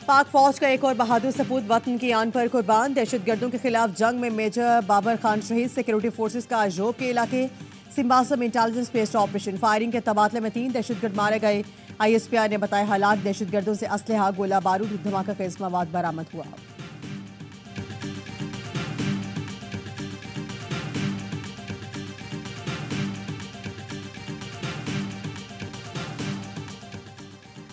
पाक फौज का एक और बहादुर सपूत वतन की आन पर कुर्बान। दहशतगर्दों के खिलाफ जंग में मेजर बाबर खान शहीद। सिक्योरिटी फोर्सेस का जोब के इलाके सिम्बासा में इंटेलिजेंस बेस्ड ऑपरेशन। फायरिंग के तबादले में 3 दहशतगर्द मारे गए। ISPR ने बताया हालात दहशतगर्दों से असलहा, गोला बारूद, धमाका खेज मवाद बरामद हुआ।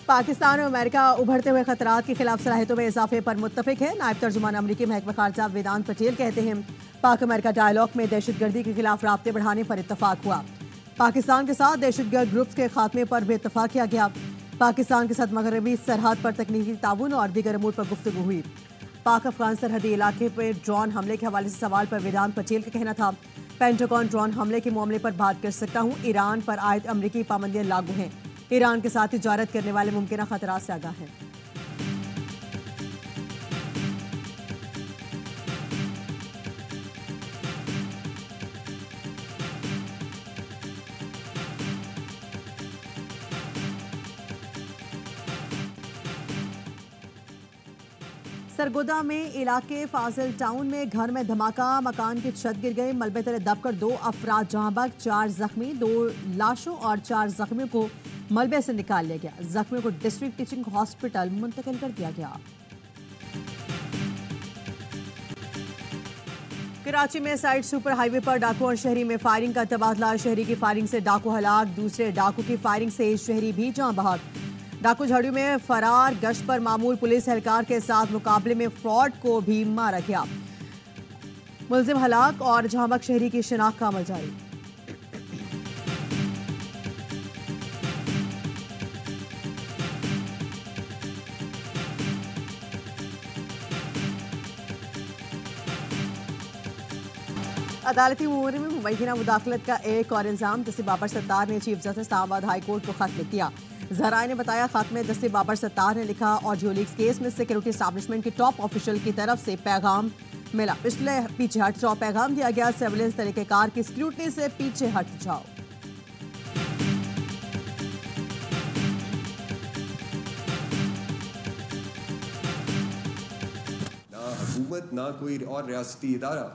पाकिस्तान और अमेरिका उभरते हुए खतरात के खिलाफ सलाहियतों में इजाफे पर मुत्तफिक है। नायब तर्जुमान अमरीकी महकमा खारजा वेदांत पटेल कहते हैं पाक अमेरिका डायलॉग में दहशतगर्दी के खिलाफ राब्ते बढ़ाने पर इत्तफाक हुआ। पाकिस्तान के साथ दहशतगर्द ग्रुप्स के खात्मे पर भी इत्तफाक किया गया। पाकिस्तान के साथ मगरबी सरहद पर तकनीकी ताउन और दीगर अमूर पर गुफ्तगू हुई। पाक अफगान सरहदी इलाके पर ड्रोन हमले के हवाले से सवाल पर वेदांत पटेल का कहना था पेंटागन ड्रोन हमले के मामले पर बात कर सकता हूँ। ईरान पर आयद अमरीकी पाबंदियां लागू हैं। ईरान के साथ तिजारत करने वाले मुमकिन खतरात से आगाह हैं। सरगोदा में इलाके फाजिल टाउन में घर में धमाका, मकान की छत गिर गई। मलबे तले दबकर 2 अफराद जहां बग, 4 जख्मी। 2 लाशों और 4 जख्मियों को मलबे से निकाल लिया गया। जख्मियों को डिस्ट्रिक्ट टीचिंग हॉस्पिटल मुंतकिल कर दिया गया। कराची में साइड सुपर हाईवे पर डाकू और शहरी में फायरिंग का तबादला। शहरी की फायरिंग से डाकू हलाक, दूसरे डाकू की फायरिंग से शहरी भी जान बहक। डाकू झाड़ियों में फरार, गश्त पर मामूल पुलिस एहलकार के साथ मुकाबले में फ्रॉड को भी मारा गया। मुलजिम हलाक और जहां बग शहरी की शिनाख्त का अमल जारी। अदालती उमूर में मुबैना मुदाखलत का एक और इल्जाम। जस्टिस बाबर सत्तार ने chief justice Islamabad high court को खत लिख दिया। जराए ने बताया खत में जस्टिस बाबर सत्तार ने लिखा ऑडियो लीक्स केस में सिक्योरिटी एस्टैब्लिशमेंट के टॉप ऑफिशियल की तरफ से पैगाम मिला। पीछे हट जाओ पैगाम दिया गया। सर्विलेंस तरीकेकार की स्क्रूटनी से पीछे हट जाओ। ना हुकूमत ना कोई और रियासती इदारा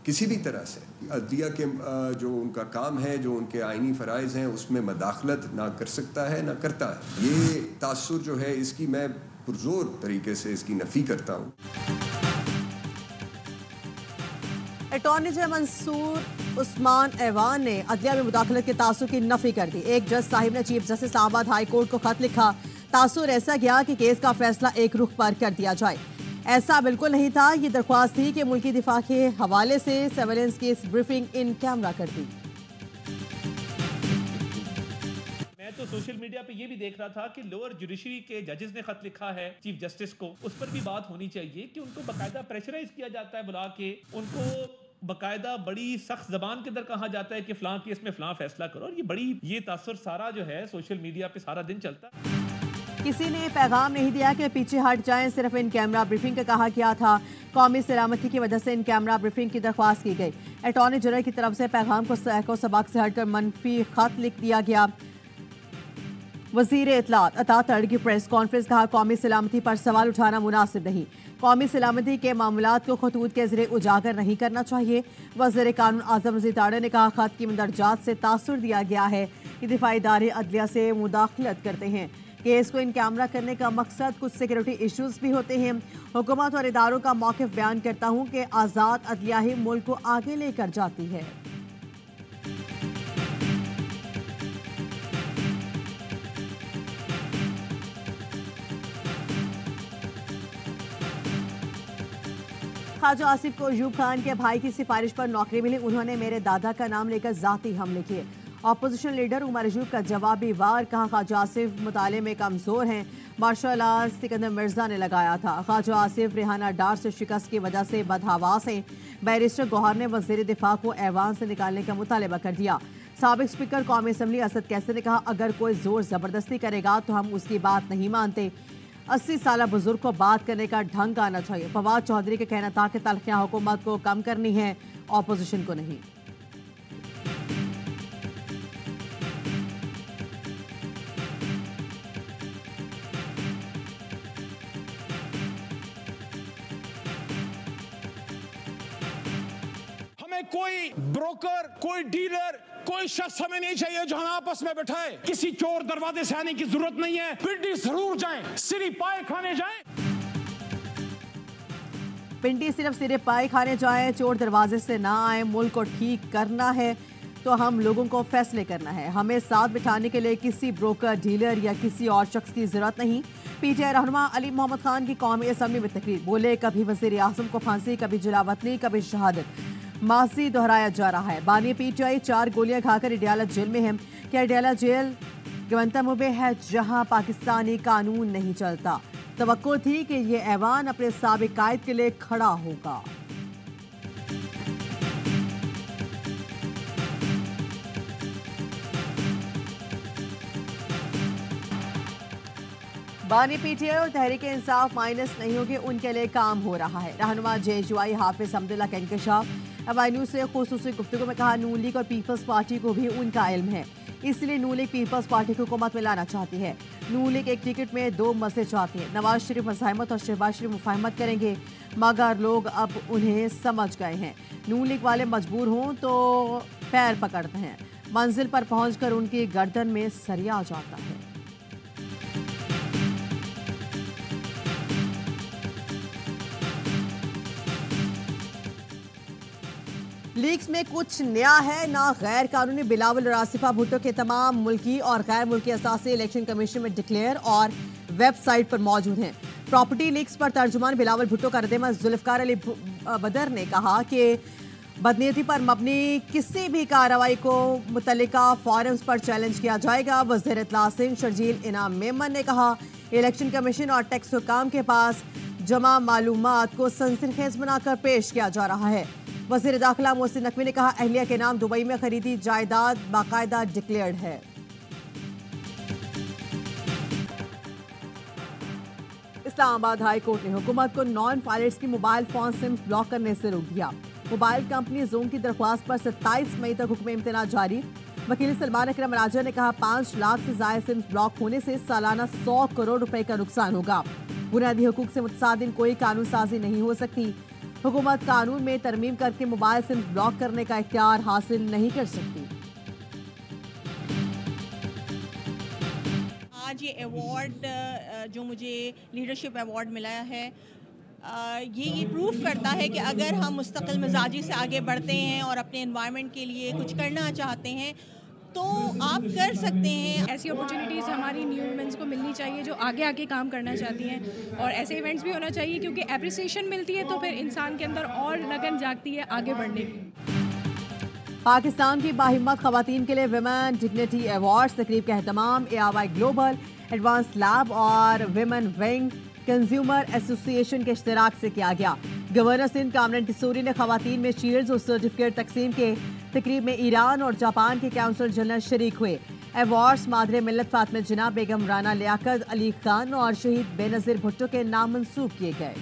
किसी भी तरह से अदलिया के जो उनका काम है, जो उनके आइनी फ़राइज़ हैं, उसमें मदाखलत ना कर सकता है ना करता है। ये तासुर जो है इसकी मैं पुरजोर तरीके से इसकी नफ़ी करता हूँ। अटॉर्नी जनरल मंसूर उस्मान ऐवान ने अदलिया में मुदाखलत के तासुर की नफ़ी कर दी। एक जज साहिब ने chief justice Islamabad high court को खत लिखा। तासुर ऐसा गया कि केस का फैसला एक रुख पर कर दिया जाए। ऐसा बिल्कुल नहीं था। ये दरख्वास्त थी कि मुल्की दिफा के हवाले से surveillance case briefing in camera कर दी। मैं तो सोशल मीडिया पे ये भी देख रहा था कि लोअर जुडिशरी के जजेस ने खत लिखा है चीफ जस्टिस को। उस पर भी बात होनी चाहिए कि उनको बाकायदा प्रेशराइज किया जाता है, बुला के उनको बाकायदा बड़ी सख्त जबान के अंदर कहा जाता है कि फलां केस में फलां फैसला करो। और ये तासुर सारा जो है सोशल मीडिया पे सारा दिन चलता है। किसी ने पैगाम नहीं दिया कि पीछे हट जाएं, सिर्फ इन कैमरा ब्रीफिंग का कहा गया था। कौमी सलामती की वजह से इन कैमरा ब्रीफिंग की दरख्वास्त की गई। अटॉर्नी जनरल की तरफ से पैगाम को सबक से हटकर मनफी खत लिख दिया गया। वजीर इत्तलात अता तड़ की प्रेस कॉन्फ्रेंस कहा कौमी सलामती पर सवाल उठाना मुनासिब नहीं। कौमी सलामती के मामलात को खतूत के जरिए उजागर नहीं करना चाहिए। वज़ीर कानून आज़म रज़ी ताड़े ने कहा खत की मंदरजात से तासुर दिया गया है कि दिफाई इदारे अदलिया से मुदाखलत करते हैं। केस को इन कैमरा करने का मकसद कुछ सिक्योरिटी इश्यूज भी होते हैं। हुकूमत और इदारों का मौक़िफ़ बयान करता हूँ कि आज़ाद अदलिया ही मुल्क को आगे लेकर जाती है। ख्वाजा आसिफ को अयूब खान के भाई की सिफारिश पर नौकरी मिली। उन्होंने मेरे दादा का नाम लेकर जाती हमले किए। अपोजिशन लीडर उमर अयूब का जवाबी वार, कहा ख्वाजा आसिफ मुताले में कमज़ोर हैं। मार्शल आर्ट सिकंदर मिर्जा ने लगाया था। ख्वाजा आसिफ रेहाना डार से शिकस्त की वजह से बदहवास हैं। बैरिस्टर गौहर ने वज़ीर दिफा को ऐवान से निकालने का मुतालबा कर दिया। साबिक स्पीकर कौमी असम्बली असद कैसर ने कहा अगर कोई जोर ज़बरदस्ती करेगा तो हम उसकी बात नहीं मानते। 80 साल बुजुर्ग को बात करने का ढंग आना चाहिए। फवाद चौधरी का कहना था कि तलखियां हुकूमत को कम करनी है, ऑपोजिशन को नहीं। हमें कोई ब्रोकर, कोई डीलर, कोई शख्स हमें नहीं चाहिए जो हमें आपस में बैठाए। किसी चोर दरवाजे से आने की जरूरत नहीं है। पिंडी जरूर जाएं, सिरी पाए खाने जाएं। पिंडी सिर्फ सिरे पाए खाने जाएं, चोर दरवाजे से ना आए। मुल्क को ठीक करना है तो हम लोगों को फैसले करना है। हमें साथ बिठाने के लिए किसी ब्रोकर, डीलर या किसी और शख्स की जरूरत नहीं। पीटीआई रहनुमा अली मोहम्मद खान की कौमी असम्बली में तकरीर, बोले कभी वज़ीर आज़म को फांसी, कभी जलावतनी, कभी शहादत। माजी दोहराया जा रहा है। बानी पीटीआई 4 गोलियां खाकर अडयाला जेल में है। क्या अडयाला जेल गवंतमू में है जहां पाकिस्तानी कानून नहीं चलता? तवक्को थी कि ये ऐवान अपने साबिक कायद के लिए खड़ा होगा। बानी पीटीआई और तहरीक इंसाफ माइनस नहीं होगी, उनके लिए काम हो रहा है। रहनुमा जेएसयूआई हाफिज अब्दुल्ला का इंकशाफ। अवाई न्यूज़ से खुसूसी गुफ्तगू में कहा, नून लीग और पीपल्स पार्टी को भी उनका इल्म है, इसलिए नून लीग पीपल्स पार्टी को हुकूमत में लाना चाहती है। नून लीग एक टिकट में 2 मसले चाहती है। नवाज शरीफ मज़ाहमत और शहबाज शरीफ मुफाहमत करेंगे, मगर लोग अब उन्हें समझ गए हैं। नून लीग वाले मजबूर हों तो पैर पकड़ते हैं, मंजिल पर पहुंचकर उनकी गर्दन में सरिया जाता है। लीग्स में कुछ नया है ना गैर कानूनी। बिलावल और आसिफा भुट्टो के तमाम मुल्की और गैर मुल्की असासे इलेक्शन कमीशन में डिक्लेयर और वेबसाइट पर मौजूद हैं। प्रॉपर्टी लीग्स पर तर्जुमान बिलावल भुट्टो का रद्द-ए-अमल जुल्फकार अली बदर ने कहा कि बदनीयती पर मबनी किसी भी कार्रवाई को मुतल्लिका फोरम्स पर चैलेंज किया जाएगा। वज़ीर इत्तला सिंह शर्जील इनाम मेमन ने कहा, इलेक्शन कमीशन और टैक्स हुकाम के पास जमा मालूमात को सनसनीखेज बनाकर पेश किया जा रहा है। वज़ीर दाखिला मोहसिन नकवी ने कहा, अहलिया के नाम दुबई में खरीदी जायदाद बाकायदा डिक्लेयर्ड है। इस्लामाबाद हाई कोर्ट ने हुकूमत को नॉन पायलट्स की मोबाइल फोन सिम्स ब्लॉक करने से रोक दिया। मोबाइल कंपनी जोन की दरख्वास्त पर 27 मई तक हुक्म इम्तना जारी। वकील सलमान अकरम राजा ने कहा, 5 लाख से ज्यादा सिम्स ब्लॉक होने से सालाना 100 करोड़ रुपए का नुकसान होगा। बुनियादी हुकूक से मुतसादिन कोई कानून साजी नहीं हो सकती। हुकूमत कानून में तरमीम करके मोबाइल सिम ब्लॉक करने का इख्तियार हासिल नहीं कर सकती। आज ये अवार्ड जो मुझे लीडरशिप अवार्ड मिला है, ये प्रूव करता है कि अगर हम मुस्तकिल मिजाजी से आगे बढ़ते हैं और अपने एनवायरनमेंट के लिए कुछ करना चाहते हैं तो आप कर सकते हैं। ऐसी अपॉर्चुनिटीज़ हमारी न्यू वुमेन्स को मिलनी चाहिए जो आगे आके काम करना चाहती हैं, और ऐसे इवेंट्स भी होना चाहिए क्योंकि एप्रिसिएशन मिलती है तो फिर इंसान के अंदर और लगन जागती है आगे बढ़ने की। पाकिस्तान की बाहिम्मत खवातीन के लिए विमेन डिग्निटी अवार्ड्स तकरीब का एहतमाम ARY ग्लोबल एडवांस लैब और विमेन विंग कंज्यूमर एसोसिएशन के इश्तराक से किया गया। गवर्नर सिंध कामरान टिसोरी ने खवातीन में शील्ड्स और सर्टिफिकेट तकसीम के। तकरीब में ईरान और जापान के काउंसिल जनरल शरीक हुए। अवार्ड्स मादरे मिल्लत फातिमा जिन्ना, बेगम राना लियाकत अली खान और शहीद बेनज़ीर भुट्टो के नाम मंसूब किए गए।